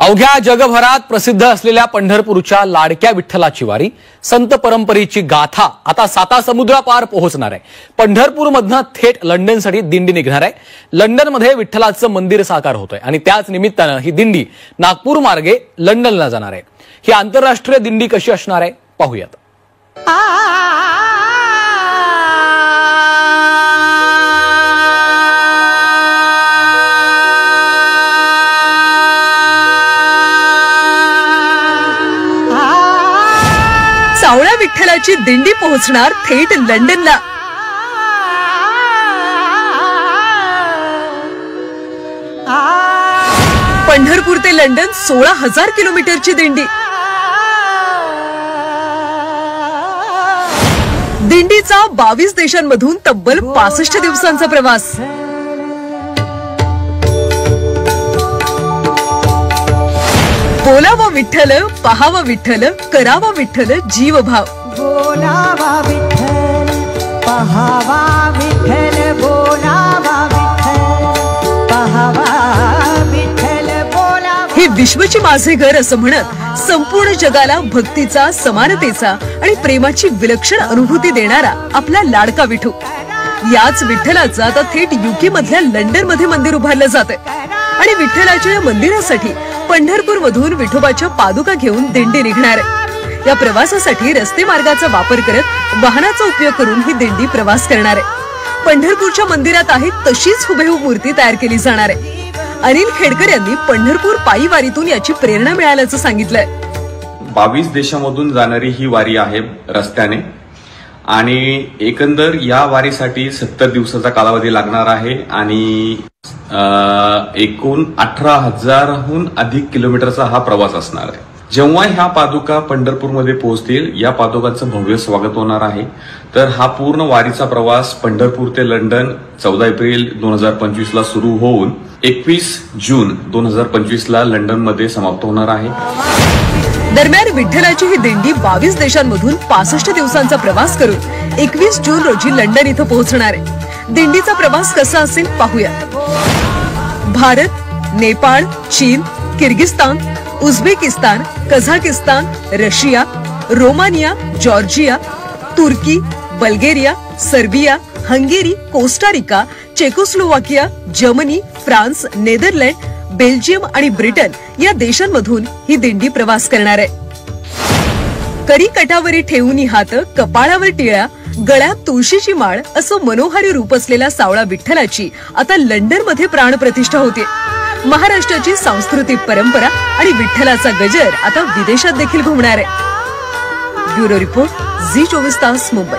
अवघ्या जगभरात प्रसिद्ध असलेल्या पंढरपूरच्या लाडक्या विठ्ठलाची वारी, संत परंपरेची गाथा आता साता समुद्रापार पोहोचणार आहे। पंढरपूरमधनं थेट लंडनसाठी दिंडी निघणार आहे। लंडनमध्ये विठ्ठलाचं मंदिर साकार होतंय आणि त्याच निमित्तानं ही दिंडी नागपूर मार्गे लंडनला जाणार आहे। ही आंतरराष्ट्रीय दिंडी कशी असणार आहे पाहूयात। सावळ्या विठ्ठलाची दिंडी पोहोचणार थेट लंडनला। पंढरपूर ते लंडन 16,000 किलोमीटरची दिंडी। दिंडीचा 22 देशांमधून तब्बल 65 दिवसांचा प्रवास। बोलावा विठ्ठल, पहावा विठ्ठल, करावा विठ्ठल जीव भाव। बोलावा विठ्ठल, पहावा विठ्ठल, बोलावा विठ्ठल, पहावा विठ्ठल, बोलावा। हे विश्वची माझे घर असं म्हणत संपूर्ण जगाला भक्तीचा, समानतेचा आणि प्रेमाची विलक्षण अनुभूती देणारा आपला लाडका विठू। याच विठ्ठलाचं आता थेट यूके मधल्या लंडन मध्ये मंदिर उभारलं जातंय आणि विठ्ठलाच्या या मंदिरासाठी पंढरपूर मधून विठोबाच्या पादुका घेऊन दिंडी निघणार आहे। या प्रवासासाठी रस्ते मार्गाचा वापर करत वाहनाचा उपयोग करून ही दिंडी प्रवास करणार आहे। पंढरपूरच्या मंदिरात आहे तशीच हुबेहूब मूर्ती तयार केली जाणार आहे। अनिल खेडकर यांनी पंढरपूर पायी वारीतून याची प्रेरणा मिळाल्याचं सांगितलंय। 22 देशांमधून जाणारी ही वारी आहे रस्त्याने आणि एकंदर या वारीसाठी 70 दिवसाचा कालावधी लागणार आहे आणि एकूण 18,000हून अधिक किलोमीटरचा हा प्रवास असणार आहे। जेव्हा ह्या पादुका पंढरपूरमध्ये पोहोचतील, या पादुकांचं भव्य स्वागत होणार आहे। तर हा पूर्ण वारीचा प्रवास पंढरपूर ते लंडन 14 एप्रिल 2025 ला सुरू होऊन 21 जून 2025 ला लंडनमध्ये समाप्त होणार आहे। दरम्यान विठ्ठलाची ही दिंडी 22 देशांमधून 65 दिवसांचा प्रवास करून 21 जून रोजी लंडन इथं पोहोचणार आहे। दिंडीचा प्रवास कसा असेल पाहूयात। भारत, नेपाळ, चीन, Kyrgyzstan, Uzbekistan, Kazakhstan, Russia, Romania, Georgia, तुर्की, Bulgaria, Serbia, Hungary, Costa Rica, Czechoslovakia, Germany, France, Netherland, Belgium आणि ब्रिटन या देशांमधून ही दिंडी प्रवास करणार आहे। करी कटावरी ठेवून हात, कपाळावर टिळा, गळ्यात तुळशीची माळ असं मनोहारी रूप असलेल्या सावळा विठ्ठलाची आता लंडन मध्ये प्राणप्रतिष्ठा होते। महाराष्ट्राची सांस्कृतिक परंपरा आणि विठ्ठलाचा गजर आता विदेशात देखील घुमणार आहे। ब्युरो रिपोर्ट, झी 24 तास, मुंबई।